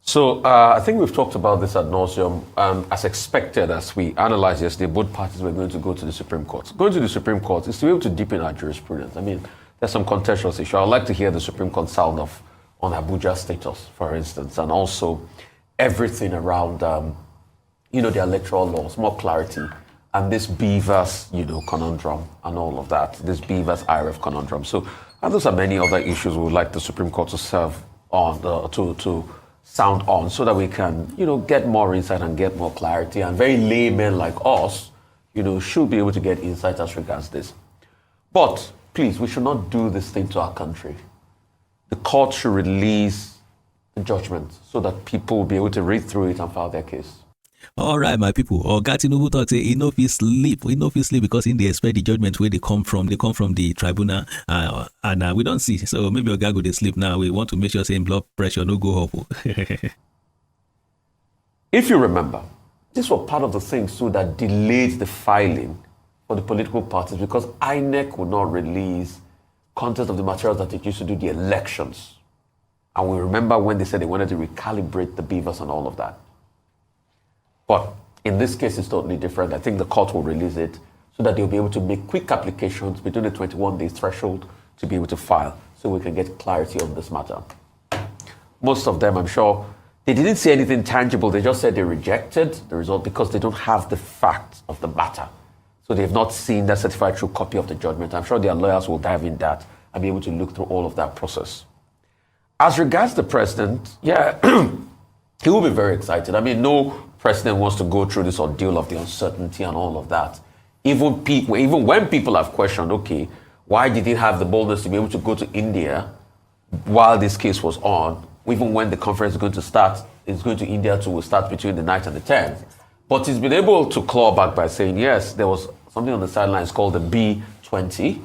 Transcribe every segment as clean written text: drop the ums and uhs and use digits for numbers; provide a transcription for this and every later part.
So I think we've talked about this ad nauseum. As expected, as we analyzed yesterday, both parties were going to go to the Supreme Court. Going to the Supreme Court is to be able to deepen our jurisprudence. I mean, there's some contentious issue. I'd like to hear the Supreme Court sound off on Abuja status, for instance, and also everything around, the electoral laws, more clarity, and this Beavers, conundrum and all of that, this Beavers IRF conundrum. So, and those are many other issues we would like the Supreme Court to serve on, to sound on, so that we can, get more insight and get more clarity. And very laymen like us, should be able to get insight as regards this. But please, we should not do this thing to our country. The court should release the judgment so that people will be able to read through it and file their case. All right, my people. Tinubu talk say enough is sleep. Enough is sleep because in they expect the judgment where they come from. They come from the tribunal, and we don't see. So maybe Oga go to sleep now. We want to make sure saying blood pressure no go up. If you remember, this was part of the things too that delayed the filing for the political parties because INEC would not release content of the materials that it used to do the elections. And we remember when they said they wanted to recalibrate the Beavers and all of that. But in this case, it's totally different. I think the court will release it so that they'll be able to make quick applications between the 21-day threshold to be able to file so we can get clarity on this matter. Most of them, I'm sure, they didn't say anything tangible. They just said they rejected the result because they don't have the facts of the matter. So they've not seen that certified true copy of the judgment. I'm sure their lawyers will dive in that and be able to look through all of that process. As regards the president, he will be very excited. I mean, no president wants to go through this ordeal of the uncertainty and all of that. Even when people have questioned, okay, why did he have the boldness to be able to go to India while this case was on, even when the conference is going to start, it's going to India will start between the 9th and the 10th. But he's been able to claw back by saying, yes, there was something on the sidelines called the B20,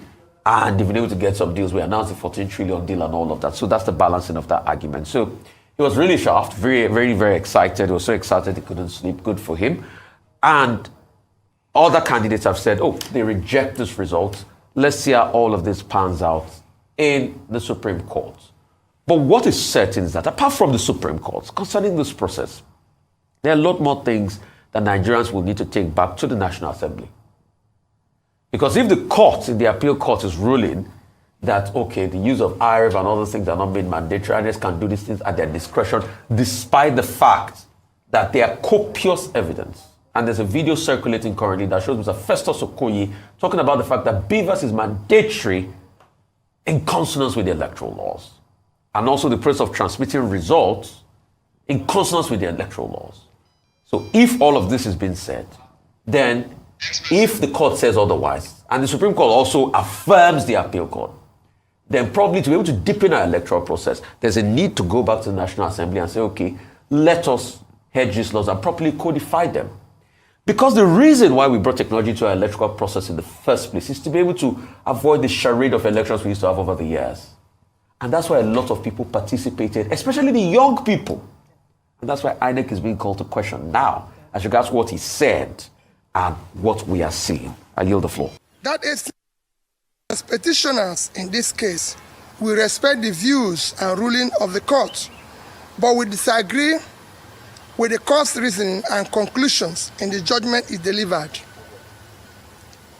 and they've been able to get some deals. We announced the 14 trillion deal and all of that. So that's the balancing of that argument. So he was really shaft, very, very, very excited. He was so excited he couldn't sleep. Good for him. And other candidates have said, they reject this result. Let's see how all of this pans out in the Supreme Court. But what is certain is that apart from the Supreme Court, concerning this process, there are a lot more things that Nigerians will need to take back to the National Assembly. Because if the court, in the appeal court, is ruling that, the use of IRF and other things are not made mandatory, and can do these things at their discretion, despite the fact that there are copious evidence. And there's a video circulating currently that shows Mr. Festus Okoye talking about the fact that Beavers is mandatory in consonance with the electoral laws. And also the process of transmitting results in consonance with the electoral laws. So if all of this has been said, then if the court says otherwise, and the Supreme Court also affirms the appeal court, then probably to be able to deepen our electoral process, there's a need to go back to the National Assembly and say, let us hedge these laws and properly codify them. Because the reason why we brought technology to our electoral process in the first place is to be able to avoid the charade of elections we used to have over the years. And that's why a lot of people participated, especially the young people. And that's why INEC is being called to question now as regards what he said and what we are seeing. I yield the floor. That is, as petitioners in this case, we respect the views and ruling of the court, but we disagree with the court's reasoning and conclusions in the judgment it delivered.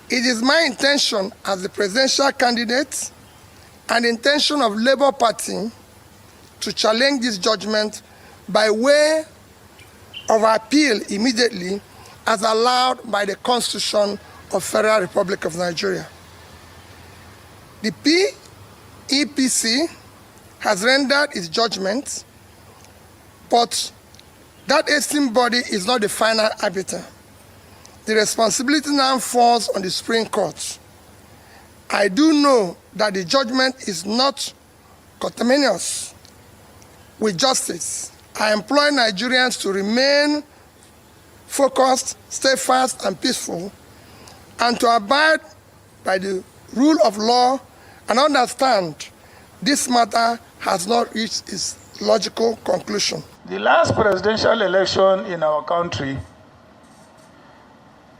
It is my intention as the presidential candidate and the intention of Labour Party to challenge this judgment by way of appeal immediately as allowed by the Constitution of Federal Republic of Nigeria. The PEPC has rendered its judgment, but that esteemed body is not the final arbiter. The responsibility now falls on the Supreme Court. I do know that the judgment is not conterminous with justice. I implore Nigerians to remain focused, steadfast, and peaceful, and to abide by the rule of law and understand this matter has not reached its logical conclusion. The last presidential election in our country,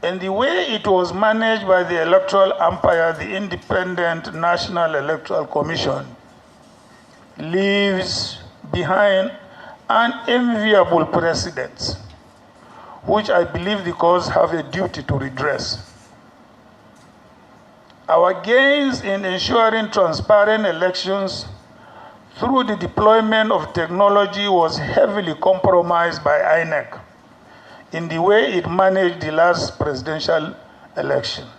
and the way it was managed by the electoral umpire, the Independent National Electoral Commission, leaves behind unenviable precedents, which I believe the courts have a duty to redress. Our gains in ensuring transparent elections through the deployment of technology was heavily compromised by INEC in the way it managed the last presidential elections.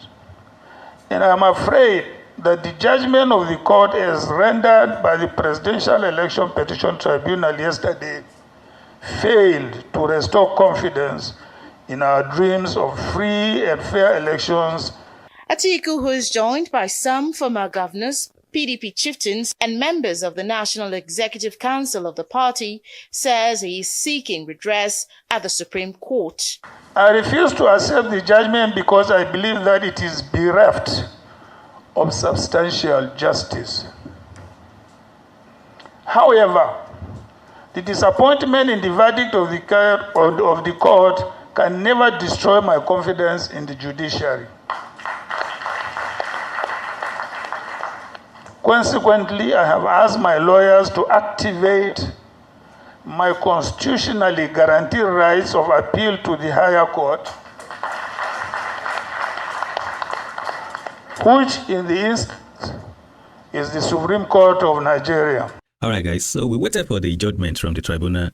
And I'm afraid that the judgment of the court as rendered by the Presidential Election Petition Tribunal yesterday failed to restore confidence in our dreams of free and fair elections. Atiku, who is joined by some former governors, PDP chieftains, and members of the National Executive Council of the party, says he is seeking redress at the Supreme Court. I refuse to accept the judgment because I believe that it is bereft of substantial justice. However, the disappointment in the verdict of the court can never destroy my confidence in the judiciary. Consequently, I have asked my lawyers to activate my constitutionally guaranteed rights of appeal to the higher court, which in the instance is the Supreme Court of Nigeria. All right, guys. So we waited for the judgment from the tribunal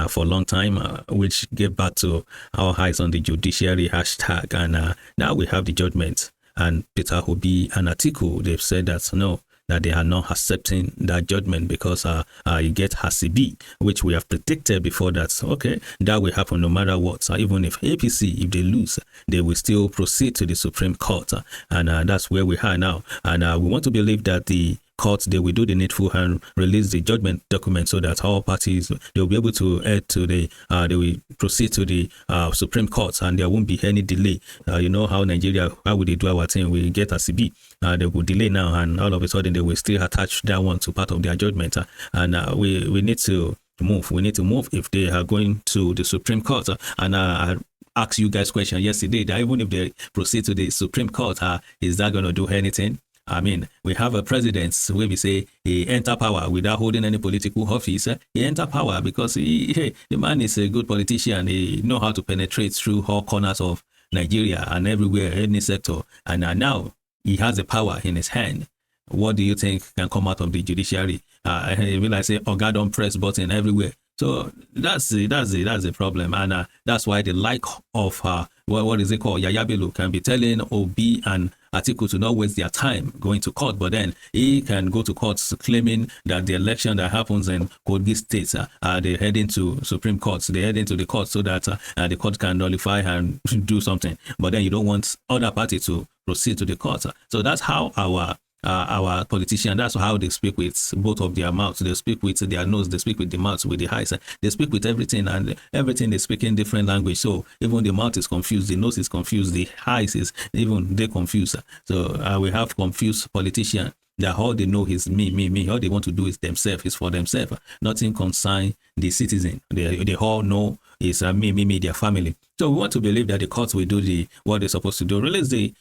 for a long time, which gave back to our eyes on the judiciary hashtag. And now we have the judgment. And Peter Obi and Atiku, they've said that no, that they are not accepting that judgment because you get Hasibi, which we have predicted before that, okay, that will happen no matter what. Even if APC, if they lose, they will still proceed to the Supreme Court. And that's where we are now. And we want to believe that the court, they will do the needful and release the judgment document so that all parties, they will be able to head to the, they will proceed to the Supreme Court and there won't be any delay. You know how Nigeria, how would they do our thing? We get a CB, they will delay now and all of a sudden they will still attach that one to part of their judgment. And we need to move. We need to move if they are going to the Supreme Court. And I asked you guys question yesterday that even if they proceed to the Supreme Court, is that going to do anything? I mean, we have a president where we say he enter power without holding any political office. He enter power because the man is a good politician. He know how to penetrate through all corners of Nigeria and everywhere, any sector. And now he has the power in his hand. What do you think can come out of the judiciary? Will I say, oh God, don't press button everywhere. So that's the problem, and that's why the like of what is it called, Yaya Bello can be telling Obi and Atiku to not waste their time going to court, but then he can go to court claiming that the election that happens in Kogi State, they're heading to Supreme Court, they're heading to the court so that the court can nullify and do something. But then you don't want other party to proceed to the court. So that's how our politicians, that's how they speak with both of their mouths. They speak with their nose, they speak with the mouth, with the eyes. They speak with everything, and everything they speak in different language. So even the mouth is confused, the nose is confused, the eyes is even they confused. So we have confused politicians that all they know is me. All they want to do is themselves, is for themselves. Nothing concern the citizen. They all know is me, their family. So we want to believe that the courts will do what they're supposed to do, release the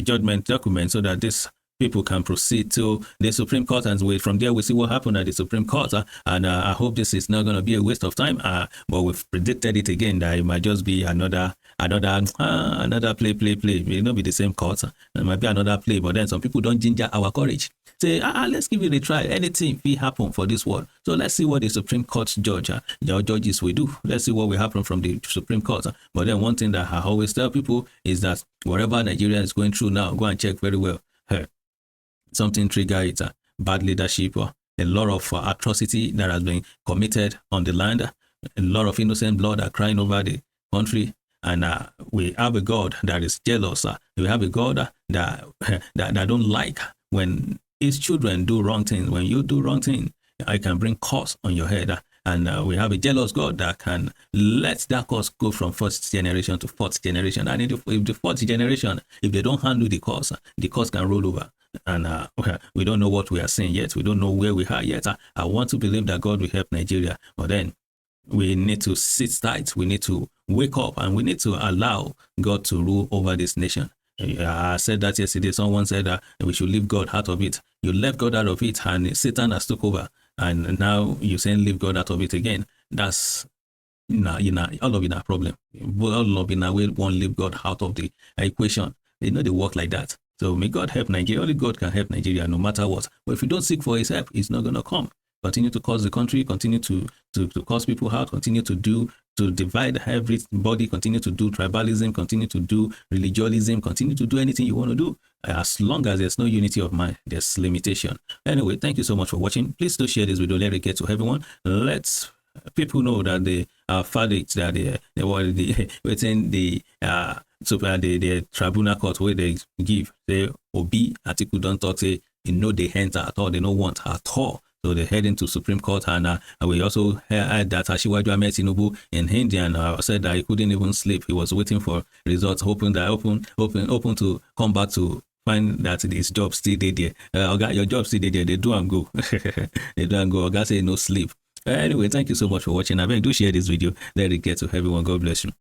judgment document so that this people can proceed to the Supreme Court, and from there we see what happened at the Supreme Court. And I hope this is not going to be a waste of time. But we've predicted it again that it might just be another play. It may not be the same court. It might be another play. But then some people don't ginger our courage. Say, let's give it a try. Anything will happen for this world. So let's see what the Supreme Court judges will do. Let's see what will happen from the Supreme Court. But then one thing that I always tell people is that whatever Nigeria is going through now, go and check very well. Something trigger it, bad leadership, a lot of atrocity that has been committed on the land, a lot of innocent blood are crying over the country, and we have a God that is jealous. We have a God that don't like when his children do wrong things. When you do wrong things, I can bring curse on your head. And we have a jealous God that can let that curse go from first generation to fourth generation. And if the fourth generation, if they don't handle the curse can roll over. And we don't know what we are seeing yet. We don't know where we are yet. I want to believe that God will help Nigeria. But then we need to sit tight. We need to wake up, and we need to allow God to rule over this nation. I said that yesterday. Someone said that we should leave God out of it. You left God out of it, and Satan has took over. And now you're saying leave God out of it again. that's all of it a problem. All of it we won't leave God out of the equation. They know they work like that. So may God help Nigeria. Only God can help Nigeria no matter what. But if you don't seek for his help, it's not gonna come. Continue to cause the country, continue to cause people out, continue to divide everybody, continue to do tribalism, continue to do religiosism, continue to do anything you want to do. As long as there's no unity of mind, there's limitation. Anyway, thank you so much for watching. Please do share this video. Let it get to everyone. Let's people know that the verdicts that they were within the tribunal court where they give the Obi article don't talk say they enter at all, they don't want at all. So they're heading to Supreme Court, and we also heard that Asiwaju Ahmed Tinubu in India said that he couldn't even sleep. He was waiting for results, hoping that open to come back to find that his job still there. Your job still there. They do and go. They do and go. Oga say no sleep. Anyway, thank you so much for watching. I beg do share this video. Let it get to everyone. God bless you.